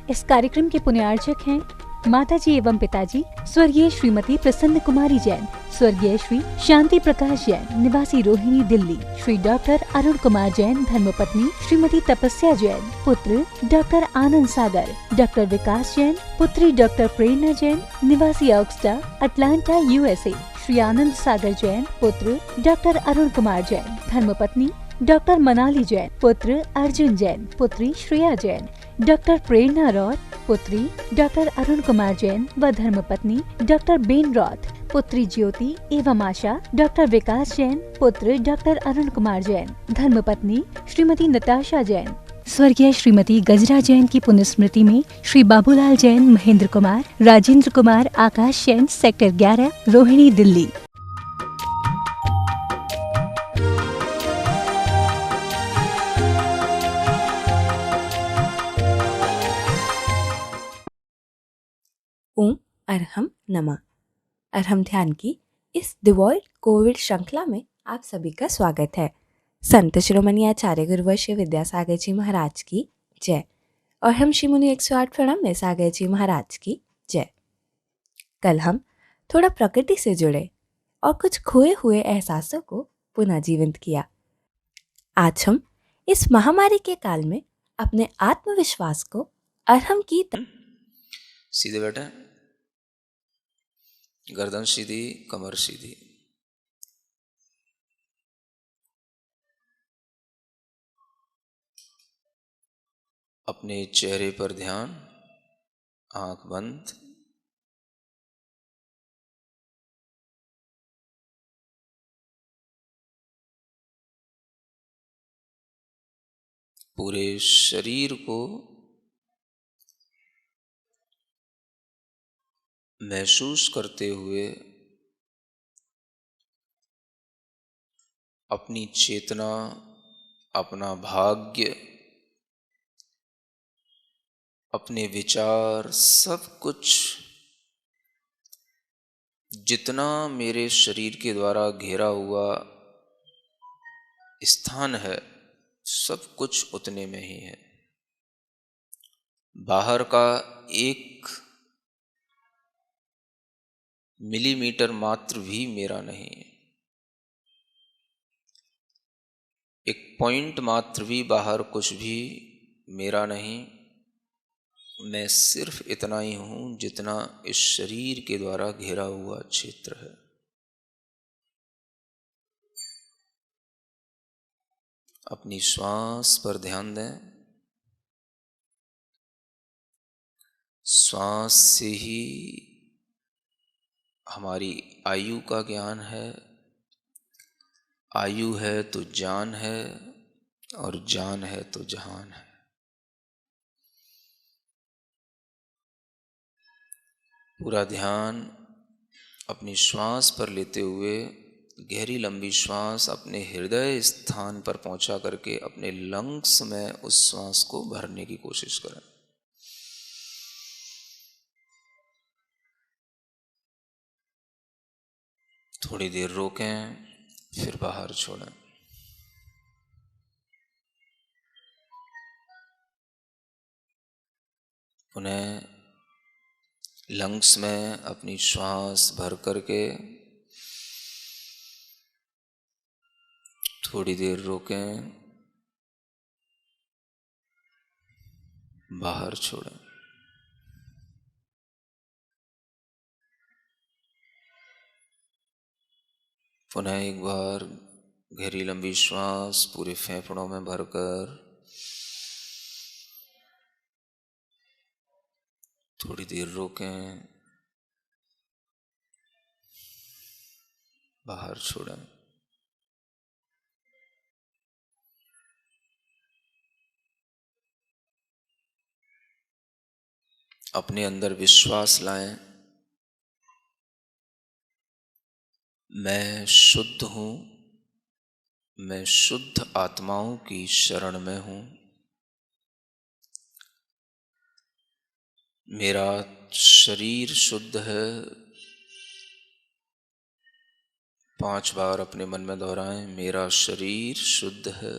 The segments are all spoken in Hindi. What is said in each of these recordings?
इस कार्यक्रम के पुण्यार्चक हैं माताजी एवं पिताजी स्वर्गीय श्रीमती प्रसन्न कुमारी जैन, स्वर्गीय श्री शांति प्रकाश जैन निवासी रोहिणी दिल्ली, श्री डॉक्टर अरुण कुमार जैन धर्मपत्नी श्रीमती तपस्या जैन, पुत्र डॉक्टर आनंद सागर, डॉक्टर विकास जैन, पुत्री डॉक्टर प्रेरणा जैन निवासी ऑक्सटा अटलांटा यूएसए, श्री आनंद सागर जैन, पुत्र डॉक्टर अरुण कुमार जैन, धर्मपत्नी डॉक्टर मनाली जैन, पुत्र अर्जुन जैन, पुत्री श्रेया जैन, डॉक्टर प्रेरणा रॉथ, पुत्री डॉक्टर अरुण कुमार जैन व धर्मपत्नी डॉक्टर बेन रॉथ, पुत्री ज्योति एवं आशा, डॉक्टर विकास जैन, पुत्र डॉक्टर अरुण कुमार जैन, धर्मपत्नी श्रीमती नताशा जैन, स्वर्गीय श्रीमती गजरा जैन की पुण्यस्मृति में श्री बाबूलाल जैन, महेंद्र कुमार, राजेंद्र कुमार, आकाश जैन, सेक्टर 11, रोहिणी दिल्ली। ओम अरहम नमः। अरहम ध्यान की इस डिवॉल्ट कोविड श्रृंखला में आप सभी का स्वागत है। संत शिरोमणि आचार्य गुरुवर श्री विद्यासागर जी महाराज की जय और हम श्री मुनि 108 प्रणाम में सागर जी महाराज की जय। कल हम थोड़ा प्रकृति से जुड़े और कुछ खोए हुए एहसासों को पुनः जीवंत किया। आज हम इस महामारी के काल में अपने आत्मविश्वास को अरहम की सीधे बैठे, गर्दन सीधी, कमर सीधी। अपने चेहरे पर ध्यान, आंख बंद। पूरे शरीर को महसूस करते हुए अपनी चेतना, अपना भाग्य, अपने विचार, सब कुछ जितना मेरे शरीर के द्वारा घेरा हुआ स्थान है, सब कुछ उतने में ही है। बाहर का एक मिलीमीटर मात्र भी मेरा नहीं है, एक पॉइंट मात्र भी बाहर कुछ भी मेरा नहीं। मैं सिर्फ इतना ही हूं जितना इस शरीर के द्वारा घेरा हुआ क्षेत्र है। अपनी श्वास पर ध्यान दें। श्वास से ही हमारी आयु का ज्ञान है। आयु है तो जान है और जान है तो जहान है। पूरा ध्यान अपनी श्वास पर लेते हुए गहरी लंबी श्वास अपने हृदय स्थान पर पहुंचा करके अपने लंग्स में उस श्वास को भरने की कोशिश करें। थोड़ी देर रोकें, फिर बाहर छोड़ें। पुनः लंग्स में अपनी श्वास भर करके थोड़ी देर रोकें, बाहर छोड़ें। पुनः एक बार गहरी लंबी श्वास पूरे फेफड़ों में भरकर थोड़ी देर रोकें, बाहर छोड़ें। अपने अंदर विश्वास लाएं, मैं शुद्ध हूं, मैं शुद्ध आत्माओं की शरण में हूं। मेरा शरीर शुद्ध है। 5 बार अपने मन में दोहराएं, मेरा शरीर शुद्ध है।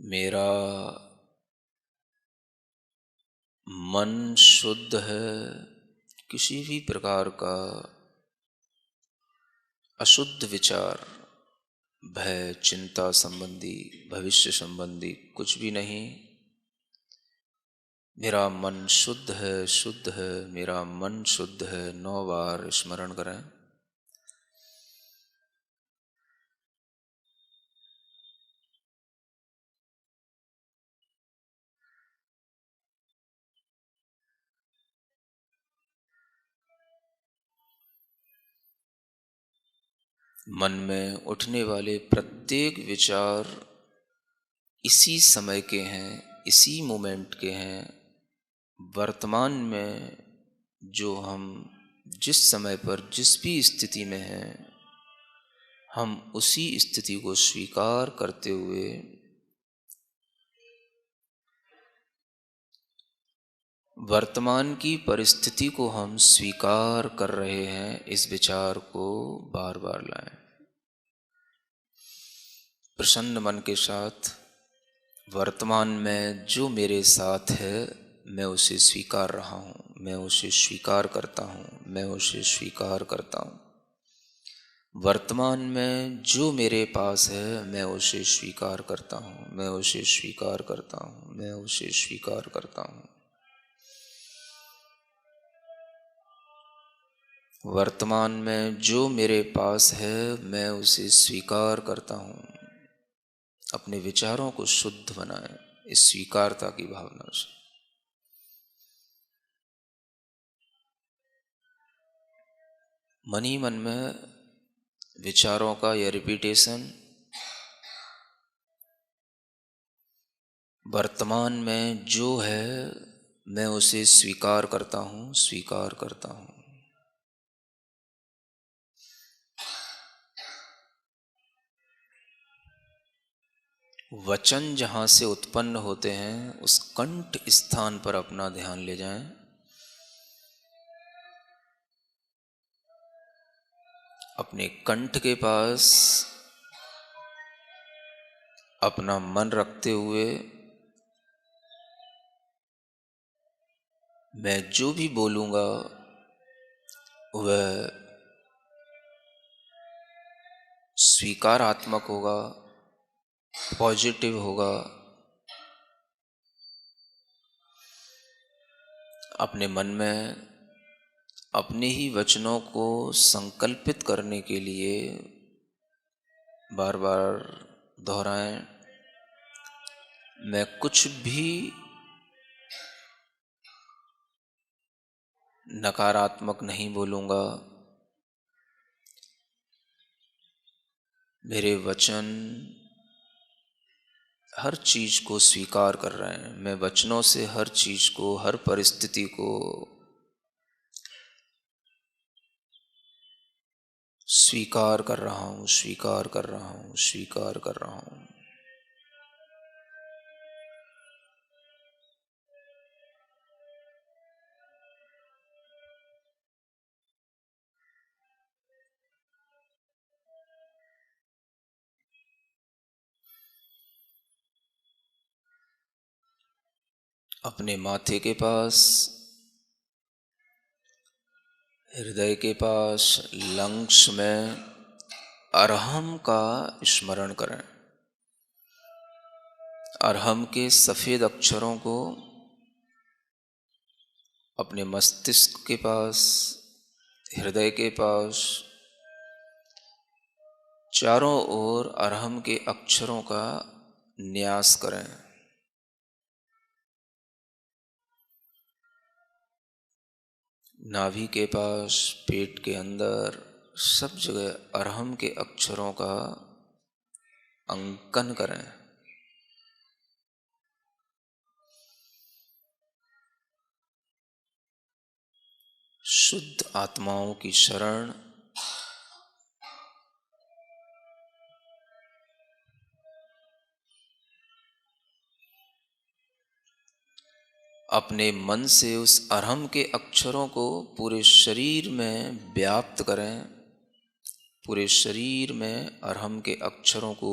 मेरा मन शुद्ध है, किसी भी प्रकार का अशुद्ध विचार, भय, चिंता संबंधी, भविष्य संबंधी कुछ भी नहीं। मेरा मन शुद्ध है, शुद्ध है, मेरा मन शुद्ध है। 9 बार स्मरण करें। मन में उठने वाले प्रत्येक विचार इसी समय के हैं, इसी मोमेंट के हैं। वर्तमान में जो हम जिस समय पर जिस भी स्थिति में हैं, हम उसी स्थिति को स्वीकार करते हुए वर्तमान की परिस्थिति को हम स्वीकार कर रहे हैं। इस विचार को बार बार लाएं। प्रसन्न मन के साथ वर्तमान में जो मेरे साथ है, मैं उसे स्वीकार रहा हूँ, मैं उसे स्वीकार करता हूँ, मैं उसे स्वीकार करता हूँ। वर्तमान में जो मेरे पास है, मैं उसे स्वीकार करता हूँ, मैं उसे स्वीकार करता हूँ, मैं उसे स्वीकार करता हूँ। वर्तमान में जो मेरे पास है, मैं उसे स्वीकार करता हूँ। अपने विचारों को शुद्ध बनाएं इस स्वीकारता की भावना से। मन ही मन में विचारों का यह रिपीटेशन, वर्तमान में जो है मैं उसे स्वीकार करता हूँ, स्वीकार करता हूँ। वचन जहाँ से उत्पन्न होते हैं, उस कंठ स्थान पर अपना ध्यान ले जाएं। अपने कंठ के पास अपना मन रखते हुए मैं जो भी बोलूँगा वह स्वीकारात्मक होगा, पॉजिटिव होगा। अपने मन में अपने ही वचनों को संकल्पित करने के लिए बार बार दोहराएं। मैं कुछ भी नकारात्मक नहीं बोलूँगा। मेरे वचन हर चीज़ को स्वीकार कर रहे हैं। मैं वचनों से हर चीज़ को, हर परिस्थिति को स्वीकार कर रहा हूँ, स्वीकार कर रहा हूँ, स्वीकार कर रहा हूँ। अपने माथे के पास, हृदय के पास, लंग्स में अरहम का स्मरण करें। अरहम के सफ़ेद अक्षरों को अपने मस्तिष्क के पास, हृदय के पास, चारों ओर अरहम के अक्षरों का न्यास करें। नाभि के पास, पेट के अंदर, सब जगह अरहम के अक्षरों का अंकन करें। शुद्ध आत्माओं की शरण, अपने मन से उस अरहम के अक्षरों को पूरे शरीर में व्याप्त करें। पूरे शरीर में अरहम के अक्षरों को